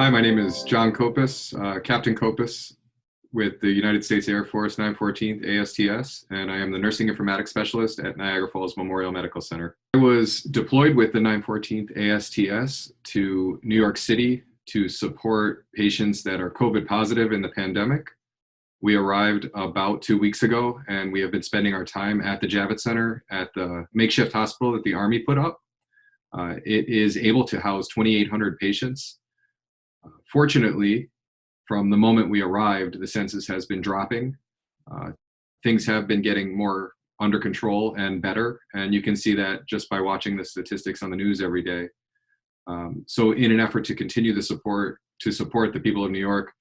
Hi, my name is John Copas, Captain Copas with the United States Air Force 914th ASTS, and I am the Nursing Informatics Specialist at Niagara Falls Memorial Medical Center. I was deployed with the 914th ASTS to New York City to support patients that are COVID positive in the pandemic. We arrived about 2 weeks ago, and we have been spending our time at the Javits Center at the makeshift hospital that the Army put up. It is able to house 2,800 patients. Fortunately, from the moment we arrived, the census has been dropping. Things have been getting more under control and better, and you can see that just by watching the statistics on the news every day. So in an effort to continue to support the people of New York,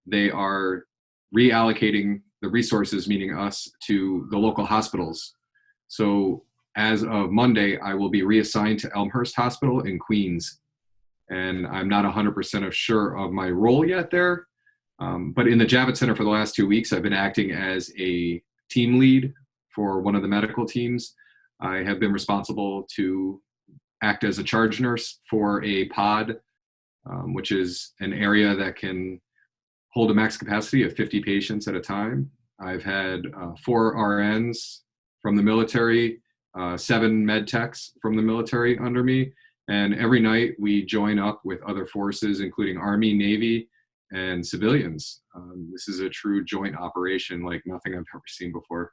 they are reallocating the resources, meaning us, to the local hospitals. So as of Monday, I will be reassigned to Elmhurst Hospital in Queens. And I'm not 100% sure of my role yet there. But in the Javits Center for the last 2 weeks, I've been acting as a team lead for one of the medical teams. I have been responsible to act as a charge nurse for a pod, which is an area that can hold a max capacity of 50 patients at a time. I've had 4 RNs from the military, 7 med techs from the military under me. And every night we join up with other forces, including Army, Navy, and civilians. This is a true joint operation like nothing I've ever seen before.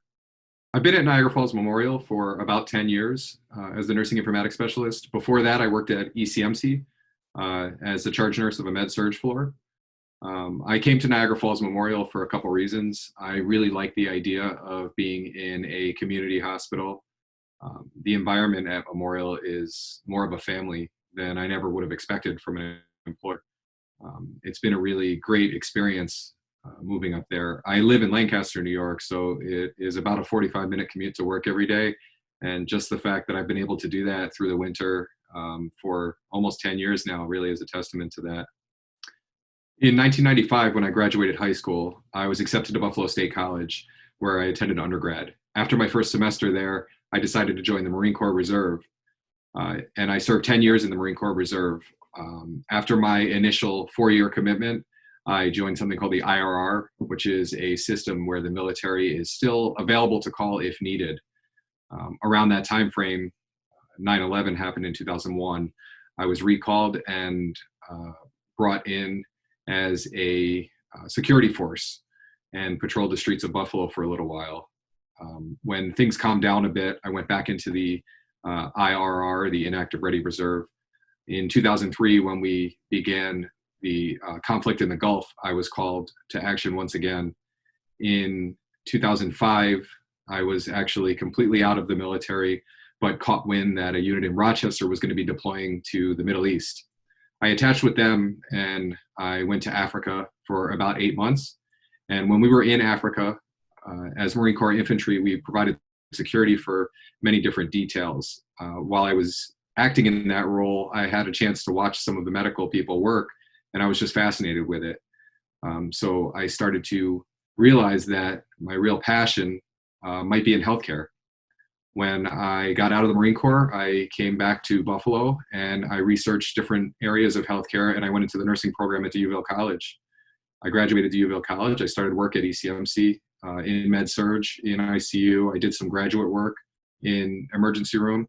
I've been at Niagara Falls Memorial for about 10 years as the Nursing Informatics Specialist. Before that, I worked at ECMC as the charge nurse of a med-surg floor. I came to Niagara Falls Memorial for a couple reasons. I really like the idea of being in a community hospital. The environment at Memorial is more of a family than I never would have expected from an employer. It's been a really great experience moving up there. I live in Lancaster, New York, so it is about a 45-minute commute to work every day. And just the fact that I've been able to do that through the winter for almost 10 years now really is a testament to that. In 1995, when I graduated high school, I was accepted to Buffalo State College, where I attended undergrad. After my first semester there, I decided to join the Marine Corps Reserve, and I served 10 years in the Marine Corps Reserve. After my initial 4-year commitment, I joined something called the IRR, which is a system where the military is still available to call if needed. Around that time frame, 9/11 happened in 2001. I was recalled and brought in as a security force and patrolled the streets of Buffalo for a little while. When things calmed down a bit, I went back into the IRR, the Inactive Ready Reserve. In 2003, when we began the conflict in the Gulf, I was called to action once again. In 2005, I was actually completely out of the military, but caught wind that a unit in Rochester was going to be deploying to the Middle East. I attached with them and I went to Africa for about 8 months. And when we were in Africa, as Marine Corps infantry, we provided security for many different details. While I was acting in that role, I had a chance to watch some of the medical people work, and I was just fascinated with it. So I started to realize that my real passion might be in healthcare. When I got out of the Marine Corps, I came back to Buffalo and I researched different areas of healthcare, and I went into the nursing program at UofL College. I graduated at UofL College. I started work at ECMC in med-surg, in ICU. I did some graduate work in emergency room,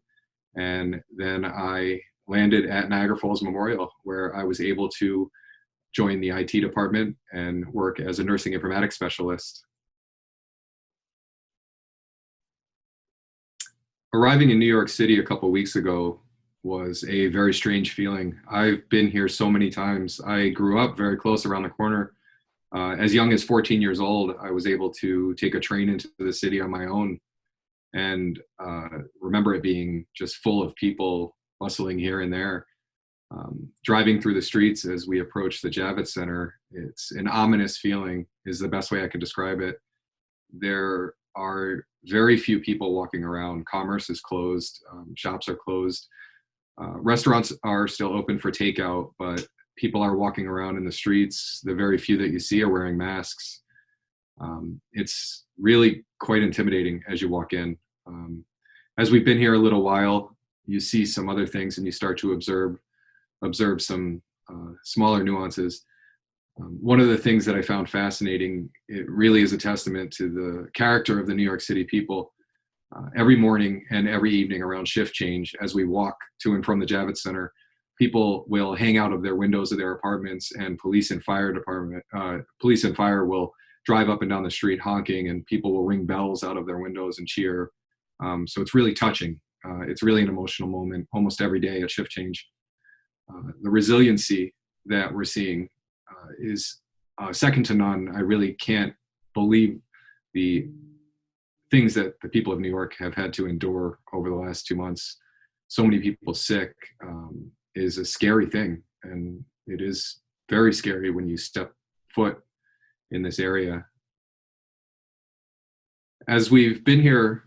and then I landed at Niagara Falls Memorial, where I was able to join the IT department and work as a nursing informatics specialist. Arriving in New York City a couple weeks ago was a very strange feeling. I've been here so many times. I grew up very close around the corner. As young as 14 years old, I was able to take a train into the city on my own and remember it being just full of people bustling here and there. Driving through the streets as we approach the Javits Center, it's an ominous feeling is the best way I can describe it. There are very few people walking around. Commerce is closed, shops are closed. Restaurants are still open for takeout, but people are walking around in the streets. The very few that you see are wearing masks. It's really quite intimidating as you walk in. As we've been here a little while, you see some other things and you start to observe some smaller nuances. One of the things that I found fascinating, it really is a testament to the character of the New York City people. Every morning and every evening around shift change, as we walk to and from the Javits Center, people will hang out of their windows of their apartments, and police and fire will drive up and down the street honking, and people will ring bells out of their windows and cheer. So it's really touching. It's really an emotional moment almost every day at shift change. The resiliency that we're seeing is second to none. I really can't believe the things that the people of New York have had to endure over the last 2 months. So many people sick is a scary thing, and it is very scary when you step foot in this area. As we've been here,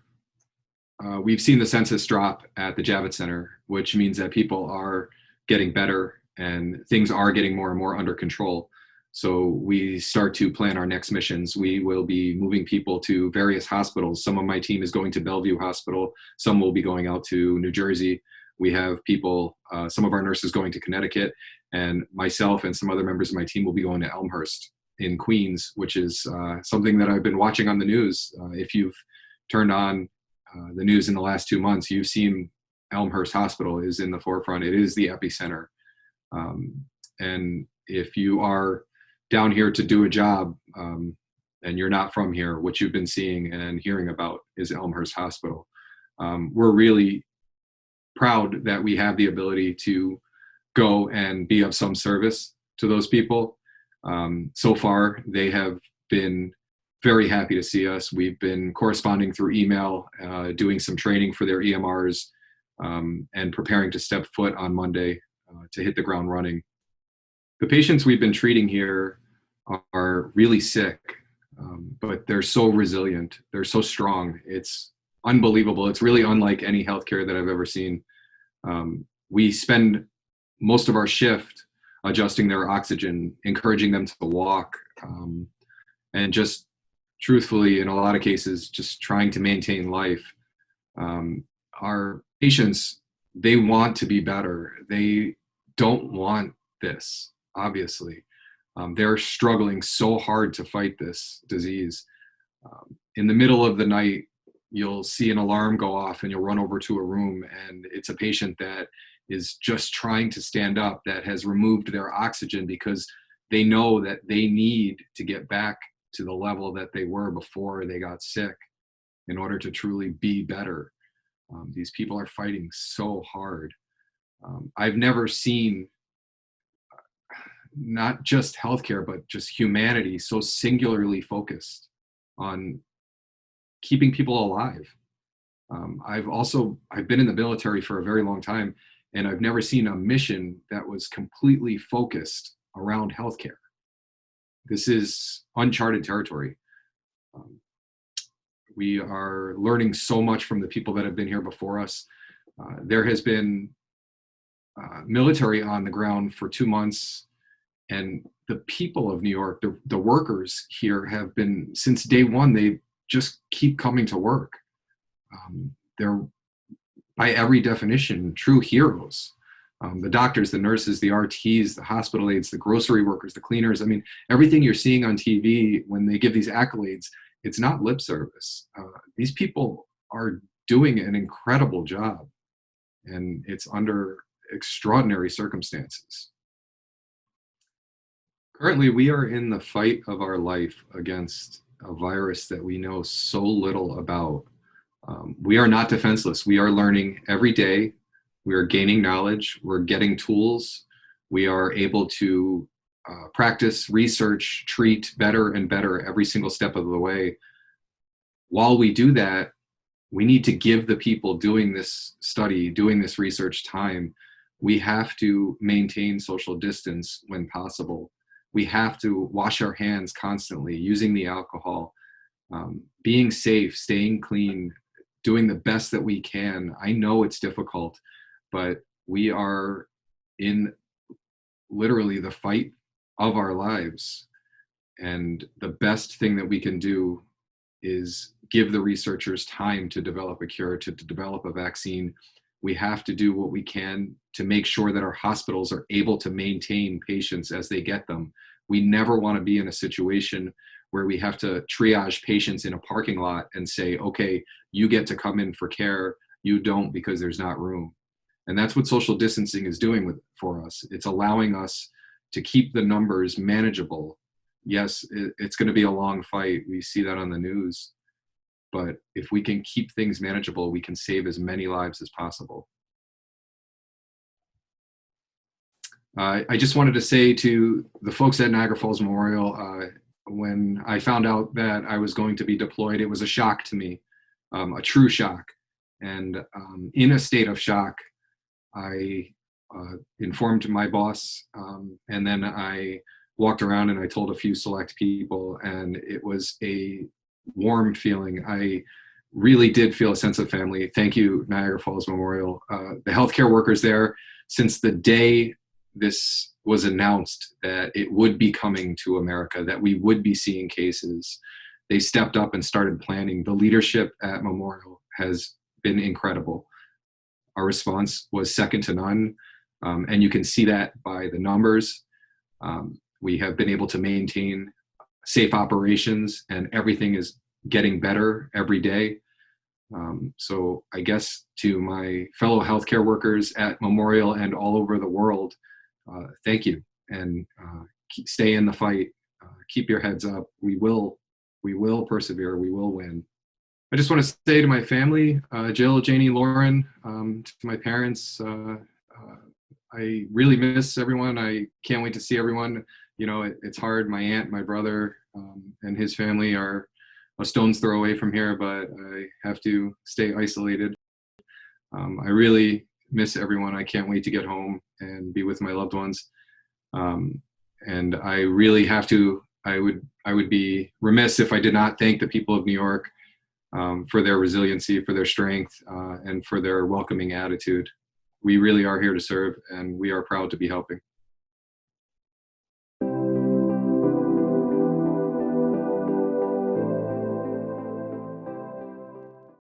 we've seen the census drop at the Javits Center, which means that people are getting better and things are getting more and more under control. So we start to plan our next missions. We will be moving people to various hospitals. Some of my team is going to Bellevue Hospital. Some will be going out to New Jersey. We have people, some of our nurses going to Connecticut, and myself and some other members of my team will be going to Elmhurst in Queens, which is something that I've been watching on the news. If you've turned on the news in the last 2 months, you've seen Elmhurst Hospital is in the forefront. It is the epicenter. And if you are down here to do a job and you're not from here, what you've been seeing and hearing about is Elmhurst Hospital. We're really proud that we have the ability to go and be of some service to those people. So far, they have been very happy to see us. We've been corresponding through email, doing some training for their EMRs, and preparing to step foot on Monday to hit the ground running. The patients we've been treating here are really sick, but they're so resilient. They're so strong. It's unbelievable. It's really unlike any healthcare that I've ever seen. We spend most of our shift adjusting their oxygen, encouraging them to walk, and just truthfully, in a lot of cases, just trying to maintain life. Our patients, they want to be better. They don't want this, obviously. They're struggling so hard to fight this disease. In the middle of the night, you'll see an alarm go off and you'll run over to a room, and it's a patient that is just trying to stand up, that has removed their oxygen because they know that they need to get back to the level that they were before they got sick in order to truly be better. These people are fighting so hard. I've never seen not just healthcare, but just humanity so singularly focused on keeping people alive. I've been in the military for a very long time, and I've never seen a mission that was completely focused around healthcare. This is uncharted territory. We are learning so much from the people that have been here before us. There has been military on the ground for 2 months, and the people of New York, the workers here have been, since day one, they just keep coming to work. They're, by every definition, true heroes. The doctors, the nurses, the RTs, the hospital aides, the grocery workers, the cleaners. I mean, everything you're seeing on TV when they give these accolades, it's not lip service. These people are doing an incredible job, and it's under extraordinary circumstances. Currently, we are in the fight of our life against a virus that we know so little about. We are not defenseless. We are learning every day. We are gaining knowledge. We're getting tools. We are able to practice, research, treat better and better every single step of the way. While we do that, we need to give the people doing this study, doing this research time. We have to maintain social distance when possible. We have to wash our hands constantly, using the alcohol, being safe, staying clean, doing the best that we can. I know it's difficult, but we are in literally the fight of our lives. And the best thing that we can do is give the researchers time to develop a cure, to develop a vaccine. We have to do what we can to make sure that our hospitals are able to maintain patients as they get them. We never want to be in a situation where we have to triage patients in a parking lot and say, okay, you get to come in for care, you don't because there's not room. And that's what social distancing is doing for us. It's allowing us to keep the numbers manageable. Yes, it's going to be a long fight. We see that on the news. But if we can keep things manageable, we can save as many lives as possible. I just wanted to say to the folks at Niagara Falls Memorial, when I found out that I was going to be deployed, it was a shock to me, a true shock. And in a state of shock, I informed my boss, and then I walked around and I told a few select people, and it was a warm feeling. I really did feel a sense of family. Thank you, Niagara Falls Memorial. The healthcare workers there, since the day this was announced that it would be coming to America, that we would be seeing cases, they stepped up and started planning. The leadership at Memorial has been incredible. Our response was second to none, and you can see that by the numbers. We have been able to maintain safe operations, and everything is getting better every day. So I guess to my fellow healthcare workers at Memorial and all over the world, thank you, and stay in the fight. Keep your heads up. We will persevere. We will win. I just want to say to my family, Jill, Janie, Lauren, to my parents, I really miss everyone. I can't wait to see everyone. You know, it's hard. My aunt, my brother, and his family are a stone's throw away from here, but I have to stay isolated. I really miss everyone. I can't wait to get home and be with my loved ones. And I really have to, I would be remiss if I did not thank the people of New York for their resiliency, for their strength, and for their welcoming attitude. We really are here to serve, and we are proud to be helping.